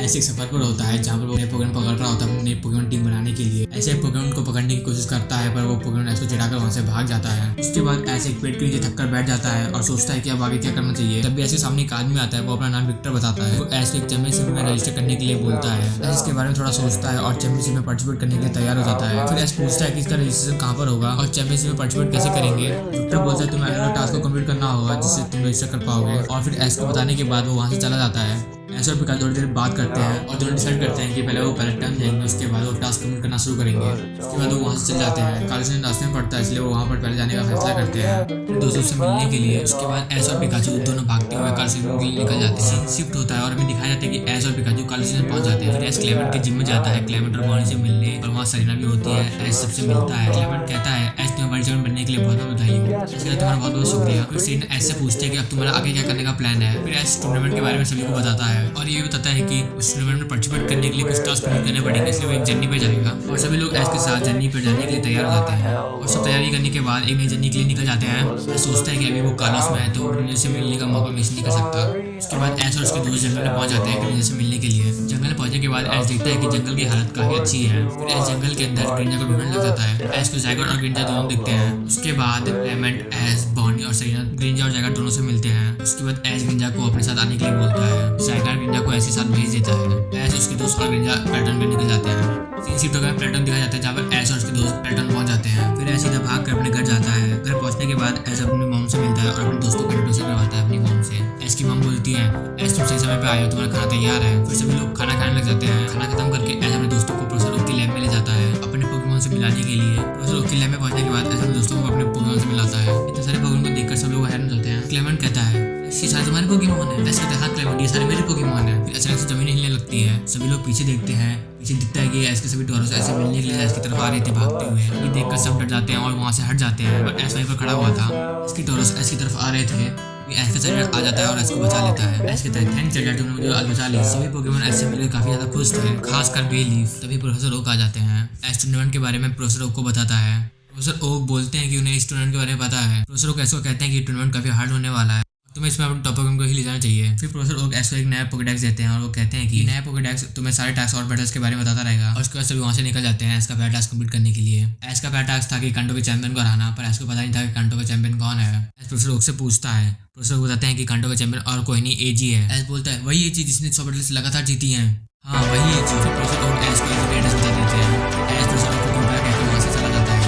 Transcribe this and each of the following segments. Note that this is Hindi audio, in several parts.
ऐसे एक सफर पर होता है जहाँ पर वो नए पोकेमॉन पकड़ रहा होता है अपनी नई पोकेमॉन टीम बनाने के लिए। ऐसे पोकेमॉन को पकड़ने की कोशिश करता है पर वो पोकेमॉन ऐसे चिढ़ाकर वहाँ से भाग जाता है। उसके बाद ऐसे एक पेड़ के नीचे थक कर बैठ जाता है और सोचता है कि अब आगे क्या करना चाहिए। तब भी ऐसे सामने एक आदमी आता है, वो अपना नाम विक्टर बताता है। वो ऐसे एक चैंपियनशिप में रजिस्टर करने के लिए बोलता है। ऐसे इसके बारे में थोड़ा सोचता है और चैंपियनशिप में पार्टिसिपेट करने के लिए तैयार हो जाता है। फिर ऐसे पूछता है कि इसका रजिस्ट्रेशन कहाँ पर होगा और चैंपियनशिप में पार्टिसिपेट कैसे करेंगे। विक्टर बोलता है तुम्हें अलग टास्क को कंप्लीट करना होगा जिससे तुम रजिस्टर कर पाओगे। और फिर ऐसे को बताने के बाद वो वहाँ से चला जाता है। ऐसे और पिकाचू थोड़ी देर बात करते हैं और दोनों डिसाइड करते हैं कि पहले वो पैलेट टाइम जाएंगे, उसके बाद वो टास्क कंप्लीट करना शुरू करेंगे। उसके बाद वो वहाँ से चल जाते हैं। कालूसेन रास्ते में पड़ता है इसलिए वो वहाँ पर पहले जाने का फैसला करते हैं फिर दोस्तों से मिलने के लिए। उसके बाद ऐश और पिकाचू दोनों भागते हुए कालूसेन के लिए निकल जाते हैं। शिफ्ट होता है और हमें दिखाया जाता है कि ऐश और पिकाचू कालूसेन पहुंच जाते हैं। फिर ऐश क्लेमेंट के जिम में जाता है क्लेमेंट और बॉनी से मिलने और वहाँ सरीना भी होती है। ऐश सबसे मिलता है। क्लेमेंट कहता है ऐश तुम्हें वर्ल्ड चैंपियन बनने के लिए बहुत बहुत बधाई हो, इसके लिए तुम्हारा बहुत बहुत शुक्रिया। फिर सरीना ऐश से पूछती है कि अब तुम्हारा आगे क्या करने का प्लान है। फिर ऐश टूर्नामेंट के बारे में सभी को बताता है और ये बताता है कि उस टूर्नामेंट में पार्टिसिपेट करने के लिए कुछ टास्क कंप्लीट करने पड़ेंगे, इसलिए वो एक जर्नी पे जाएगा और सभी लोग ऐश के साथ जर्नी पर जाने के लिए तैयार हो जाते हैं। और सब तैयारी करने के बाद एक नई जर्नी के लिए निकल जाते हैं। वो सोचता है कि अभी वो कालोस में है तो ग्रेंजर से मिलने का मौका मिस नहीं कर सकता। उसके बाद ऐश और उसके दोस्त जंगल में पहुंच जाते हैं ग्रेंजर से मिलने के लिए। जंगल में पहुंचने के बाद ऐश देखता है कि जंगल की हालत काफी अच्छी है। फिर ऐश जंगल के अंदर ग्रेंजर को ढूंढने लग जाता है। ऐश को जैगर और ग्रेंजर दोनों दिखते हैं। उसके बाद क्लेमेंट, ऐश, बॉनी और सरीना ग्रेंजर और जैगर दोनों से मिलते हैं। उसके बाद ऐश ग्रेंजर को अपने साथ आने के लिए बोलता है। जैगर ग्रेंजर को ऐसे साथ भेज देता है। ऐश उसके दोस्त और ग्रेंजर पैटर्न पे निकल जाते हैं। सीन शिफ्ट होकर पैटर्न दिखाया जाता है जहाँ पर ऐश और उसके दोस्त पैटर्न पहुंच जाते हैं। फिर ऐश सीधा भाग कर अपने घर जाता है। घर पहुंचने के बाद ऐश अपनी मॉम से मिलता है और अपने दोस्तों को इंट्रोड्यूस करवाता है अपनी मॉम से। ऐश की मॉम बोलती है ऐश तुम सही समय पे आए हो, तुम्हारा खाना तैयार है। फिर सभी लोग खाना खाने लग जाते हैं। खाना खत्म करके ऐश अपने दोस्तों को प्रोफेसर ओक की लैब में ले जाता है अपने पोकेमॉन से मिलाने के लिए। प्रोफेसर ओक की लैब में पहुंचने के बाद ऐश अपने दोस्तों को अपने पोकेमॉन से मिलाता है। इतने सारे पोकेमॉन को देखकर सब लोग हैरान हो जाते हैं। क्लेमेंट कहता है ये सारे तुम्हारे पोकेमॉन है। ऐसे कहता है हाँ क्लेमेंट ये सारे मेरे पोकेमॉन है। फिर अचानक से जमीन हिलने लगती है। सभी लोग पीछे देखते हैं। पीछे दिखता है कि ऐश के सभी टोरस ऐसे मिलने के लिए ऐश की तरफ आ रहे थे भागते हुए। ये देखकर सब डर जाते हैं और वहाँ से हट जाते हैं। पर ऐश वहीं पर खड़ा हुआ था। इसकी टोरस ऐश की तरफ आ रहे थे। ऐश का चैलेंजर आ जाता है और ऐश को बचा लेता है। ऐश कहता है थैंक चैलेंजर तुमने मुझे आज बचा ली। सभी पोकेमॉन ऐश से मिलकर काफी ज्यादा खुश थे, खासकर बेलीफ। तभी प्रोफेसर ओक आ जाते हैं। ऐश टूर्नामेंट के बारे में प्रोफेसर ओक को बताता है। प्रोफेसर ओक बोलते हैं कि उन्हें इस टूर्नामेंट के बारे में पता है। प्रोफेसर ओक ऐश को कहते हैं कि टूर्नामेंट काफी हार्ड होने वाला है, तुम्हें इसमें अपने टॉप पोकेमॉन को ही ले जाना चाहिए। फिर प्रोफेसर ओक ऐश को एक नया पोकेडेक्स देते हैं और वो कहते हैं कि नया पोकेडेक्स तुम्हें सारे टास्क और बैटल्स के बारे में बताता रहेगा। और उसके बाद सभी वहाँ से निकल जाते हैं ऐश का पहला टास्क कंप्लीट करने के लिए। ऐश का पहला टास्क था कि कांटो के चैंपियन को हराना, पर ऐश को पता नहीं था कि कांटो का चैंपियन कौन है। ऐश प्रोफेसर ओक से पूछता है। प्रोफेसर ओक बताते हैं कि कांटो का चैंपियन और कोई नहीं एजी है। ऐश बोलता है वही एजी जिसने 100 बैटल्स लगातार जीती हैं। हाँ वही एजी। फिर प्रोफेसर ओक ऐश को एजी एड्रेस बता देते हैं। ऐश प्रोफेसर ओक को गुड बाय कहकर वहाँ से चला जाता है।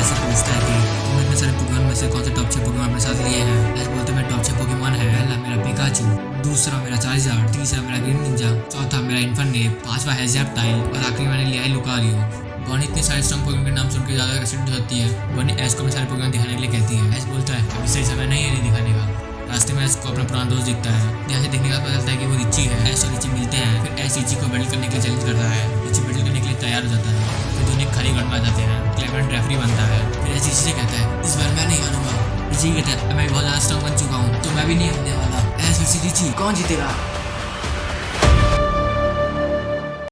ऐसे पूछता है कि तुम इतने सारे पोकेमॉन में से कौन से टॉप 6 पोकेमॉन अपने साथ लिए हैं। ऐश बोलते हैं मेरे टॉप 6 पोकेमॉन है। पहला मेरा पिकाचू, दूसरा मेरा चार्जर, तीसरा मेरा ग्रीन निंजा, चौथा मेरा इन्फर्नेप, पांचवा है ज़ैप्टाइल और आखिरी मैंने लिया है लुकारियो। बॉनी इतने सारे स्ट्रॉन्ग पोकेमॉन के नाम सुनकर ज्यादा एक्साइटेड हो जाती है। बॉनी ऐश को अपने सारे पोकेमॉन दिखाने के लिए कहती है। ऐश बोलता है अभी सही समय नहीं है इन्हें दिखाने का। रास्ते में ऐश को अपना पुराना दोस्त दिखता है। यहाँ से देखने का पता चलता है कि वो रिची है। ऐश और रिची मिलते हैं। फिर ऐश रिची को बैटल करने के लिए चैलेंज करता है। रिची बैटल करने के लिए तैयार हो जाता है। फिर दोनों खाली ग्राउंड में आ जाते हैं। क्लेमेंट रेफरी बनता है। फिर ऐश रिची से कहता है इस बार मैं नहीं हारूंगा। रिची कहता है मैं बहुत ज्यादा स्ट्रॉन्ग बन चुका हूँ तो मैं भी नहीं हारने वाला। ऐश फिर रिची कौन जीतेगा।